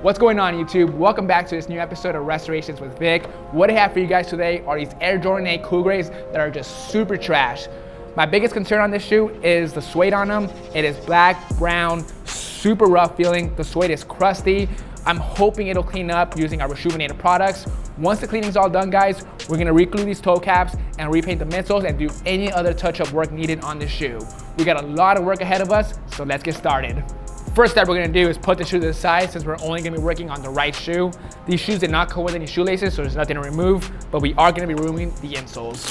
What's going on, YouTube? Welcome back to this new episode of Restorations with Vic. What I have for you guys today are these Air Jordan 8 Cool Grays that are just super trash. My biggest concern on this shoe is the suede on them. It is black, brown, super rough feeling. The suede is crusty. I'm hoping it'll clean up using our Reshoevn8r products. Once the cleaning's all done, guys, we're gonna re-glue these toe caps and repaint the midsoles and do any other touch-up work needed on this shoe. We got a lot of work ahead of us, so let's get started. First step we're gonna do is put the shoe to the side since we're only gonna be working on the right shoe. These shoes did not come with any shoelaces, so there's nothing to remove, but we are gonna be removing the insoles.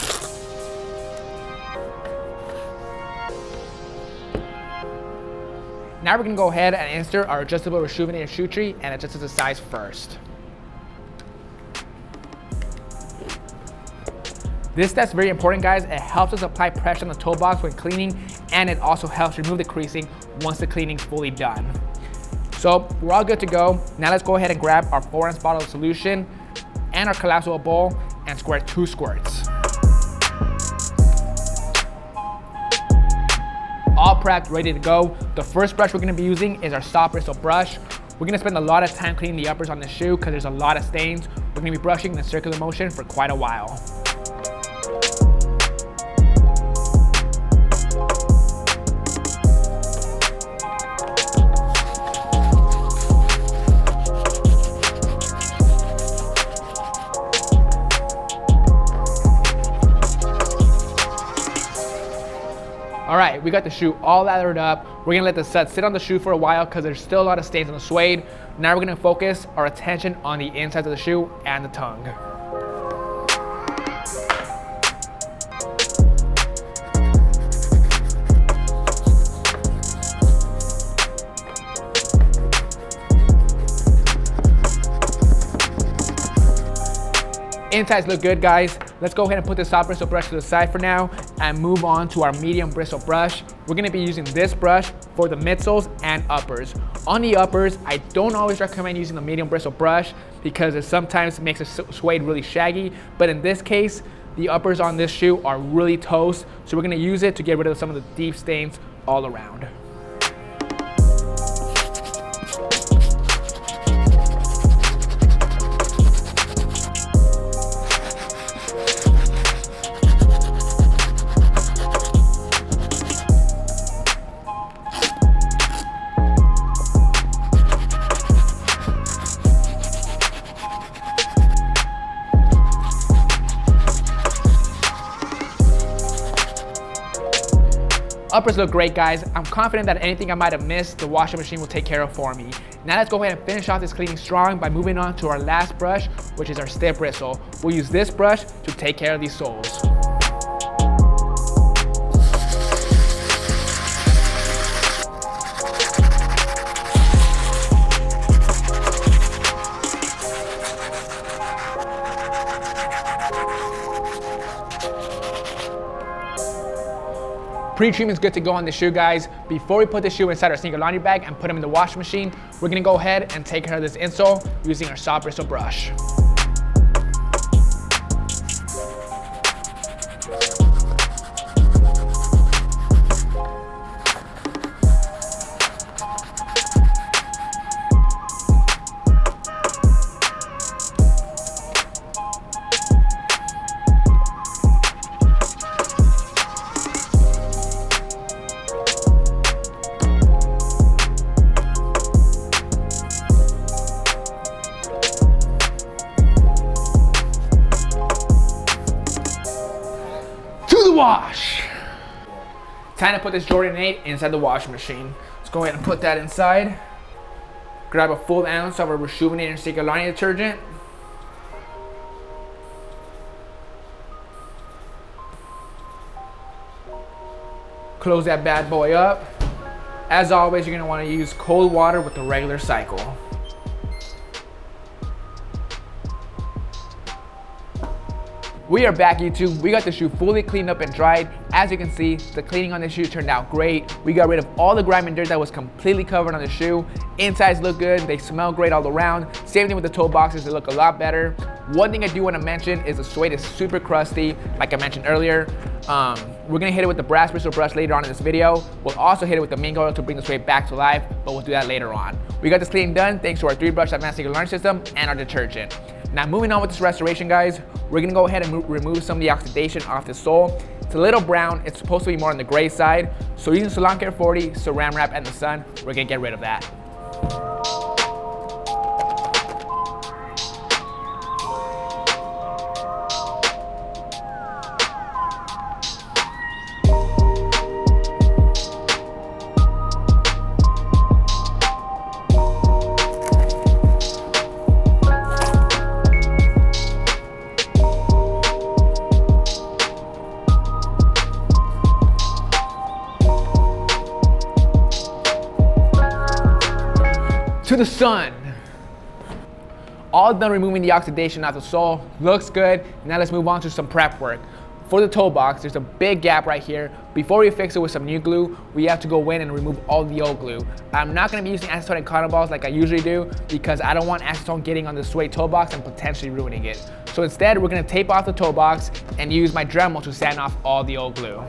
Now we're gonna go ahead and insert our adjustable Reshoevn8r shoe tree and adjust it to size first. This step's very important, guys. It helps us apply pressure on the toe box when cleaning, and it also helps remove the creasing once the cleaning's fully done. So we're all good to go. Now let's go ahead and grab our 4-ounce bottle of solution and our collapsible bowl and squirt 2 squirts. All prepped, ready to go. The first brush we're gonna be using is our Stiff Bristle Brush. We're gonna spend a lot of time cleaning the uppers on the shoe because there's a lot of stains. We're gonna be brushing in a circular motion for quite a while. All right, we got the shoe all lathered up. We're gonna let the suds sit on the shoe for a while because there's still a lot of stains on the suede. Now we're gonna focus our attention on the inside of the shoe and the tongue. Insides look good, guys. Let's go ahead and put the Stiff Bristle Brush to the side for now and move on to our Medium Bristle Brush. We're gonna be using this brush for the midsoles and uppers. On the uppers, I don't always recommend using the Medium Bristle Brush because it sometimes makes the suede really shaggy, but in this case, the uppers on this shoe are really toast, so we're gonna use it to get rid of some of the deep stains all around. Uppers look great, guys. I'm confident that anything I might have missed, the washing machine will take care of for me. Now let's go ahead and finish off this cleaning strong by moving on to our last brush, which is our Stiff Bristle. We'll use this brush to take care of these soles. Pre-treatment's good to go on the shoe, guys. Before we put the shoe inside our sneaker laundry bag and put them in the washing machine, we're gonna go ahead and take care of this insole using our Stiff Bristle Brush. Wash. Time to put this Jordan 8 inside the washing machine. Let's go ahead and put that inside. Grab a full ounce of our Reshoevn8r Sneaker Laundry detergent. Close that bad boy up. As always, you're gonna want to use cold water with the regular cycle. We are back, YouTube. We got the shoe fully cleaned up and dried. As you can see, the cleaning on the shoe turned out great. We got rid of all the grime and dirt that was completely covered on the shoe. Insides look good, they smell great all around. Same thing with the toe boxes, they look a lot better. One thing I do want to mention is the suede is super crusty, like I mentioned earlier. We're gonna hit it with the brass bristle brush later on in this video. We'll also hit it with the mink oil to bring the suede back to life, but we'll do that later on. We got this cleaning done thanks to our 3-brush advanced sneaker laundry system and our detergent. Now moving on with this restoration, guys, we're gonna go ahead and remove some of the oxidation off the sole. It's a little brown, it's supposed to be more on the gray side. So using Salon Care 40, Saran Wrap, and the sun, we're gonna get rid of that. To the sun. All done removing the oxidation off the sole. Looks good. Now let's move on to some prep work. For the toe box, there's a big gap right here. Before we fix it with some new glue, we have to go in and remove all the old glue. I'm not gonna be using acetone and cotton balls like I usually do because I don't want acetone getting on the suede toe box and potentially ruining it. So instead, we're gonna tape off the toe box and use my Dremel to sand off all the old glue.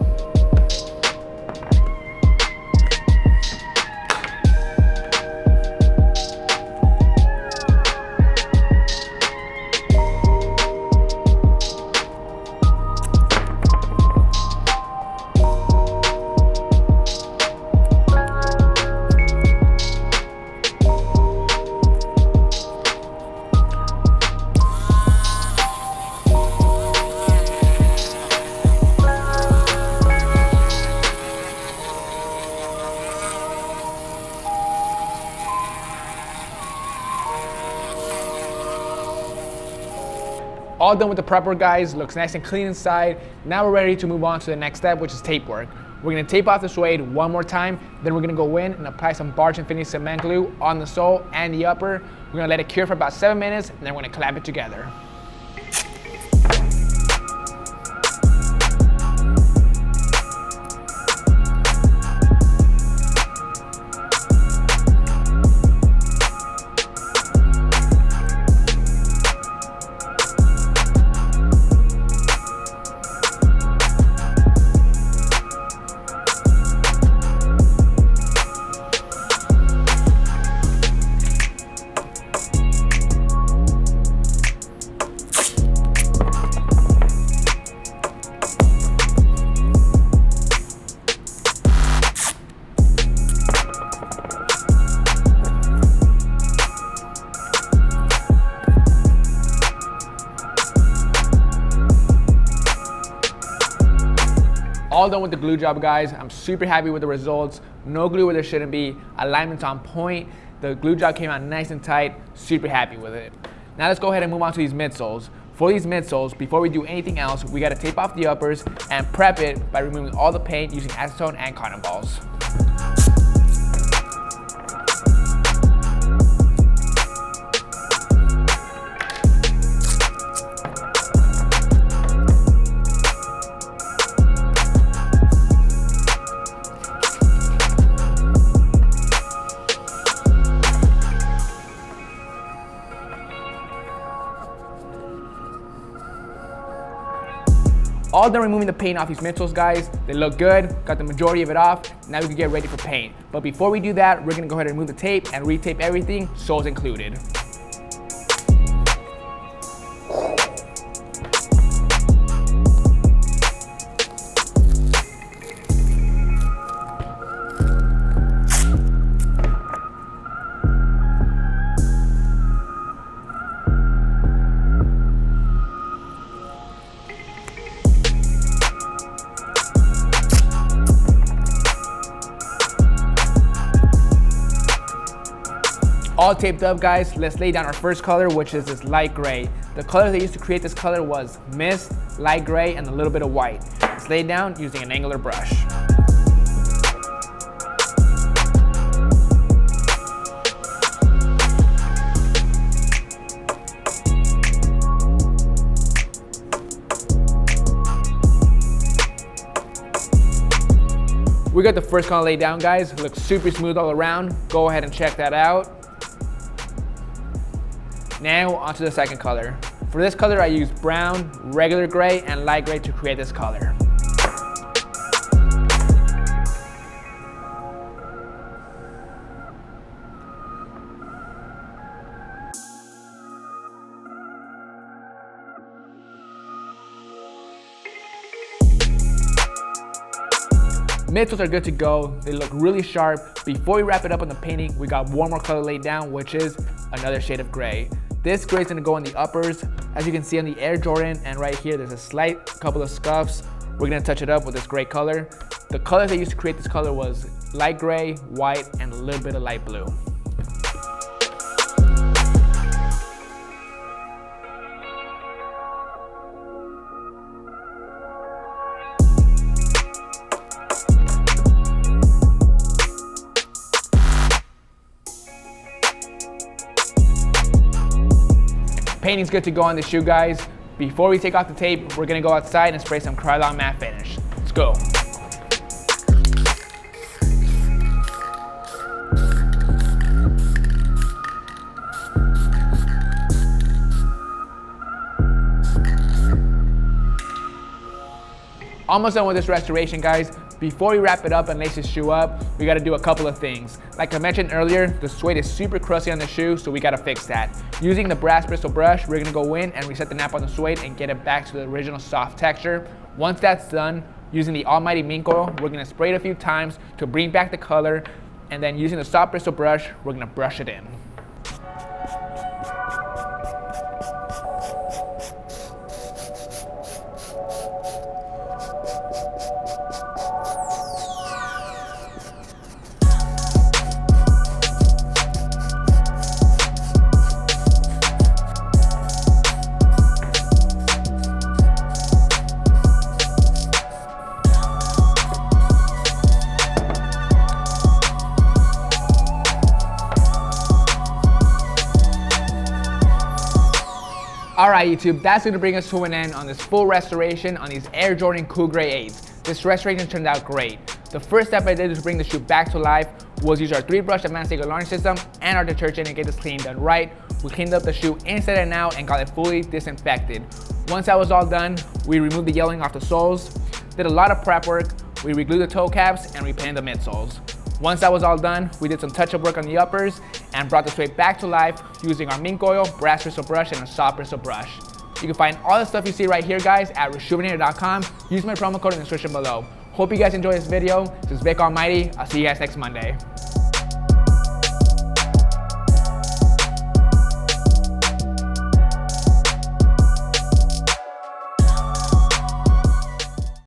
All done with the prep work, guys. Looks nice and clean inside. Now we're ready to move on to the next step, which is tape work. We're gonna tape off the suede one more time, then we're gonna go in and apply some Barge Infinity cement glue on the sole and the upper. We're gonna let it cure for about 7 minutes, and then we're gonna clamp it together. All done with the glue job, guys. I'm super happy with the results. No glue where there shouldn't be. Alignment's on point. The glue job came out nice and tight. Super happy with it. Now let's go ahead and move on to these midsoles. For these midsoles, before we do anything else, we gotta tape off the uppers and prep it by removing all the paint using acetone and cotton balls. All done removing the paint off these midsoles, guys. They look good, got the majority of it off. Now we can get ready for paint. But before we do that, we're gonna go ahead and remove the tape and retape everything, soles included. All taped up, guys. Let's lay down our first color, which is this light gray. The colors they used to create this color was mist, light gray, and a little bit of white. Let's lay it down using an angular brush. We got the first color laid down, guys. It looks super smooth all around. Go ahead and check that out. Now onto the second color. For this color, I used brown, regular gray, and light gray to create this color. Midsoles are good to go. They look really sharp. Before we wrap it up on the painting, we got one more color laid down, which is another shade of gray. This gray is gonna go on the uppers. As you can see on the Air Jordan, and right here, there's a slight couple of scuffs. We're gonna touch it up with this gray color. The colors I used to create this color was light gray, white, and a little bit of light blue. Painting's good to go on the shoe, guys. Before we take off the tape, we're gonna go outside and spray some krylon matte finish. Let's go. Almost done with this restoration, guys. Before we wrap it up and lace this shoe up, we gotta do a couple of things. Like I mentioned earlier, the suede is super crusty on the shoe, so we gotta fix that. Using the brass bristle brush, we're gonna go in and reset the nap on the suede and get it back to the original soft texture. Once that's done, using the Almighty mink oil, we're gonna spray it a few times to bring back the color, and then using the soft bristle brush, we're gonna brush it in. Alright YouTube, that's going to bring us to an end on this full restoration on these Air Jordan Cool Gray 8s. This restoration turned out great. The first step I did to bring the shoe back to life was use our 3-brush Advanced Sneaker Laundry system and our detergent and get this cleaning done right. We cleaned up the shoe inside and out and got it fully disinfected. Once that was all done, we removed the yellowing off the soles, did a lot of prep work, we re-glued the toe caps and repainted the midsoles. Once that was all done, we did some touch-up work on the uppers and brought the suede back to life using our mink oil, brass bristle brush, and a soft bristle brush. You can find all the stuff you see right here, guys, at Reshoevn8r.com. Use my promo code in the description below. Hope you guys enjoyed this video. This is Vick Almighty. I'll see you guys next Monday.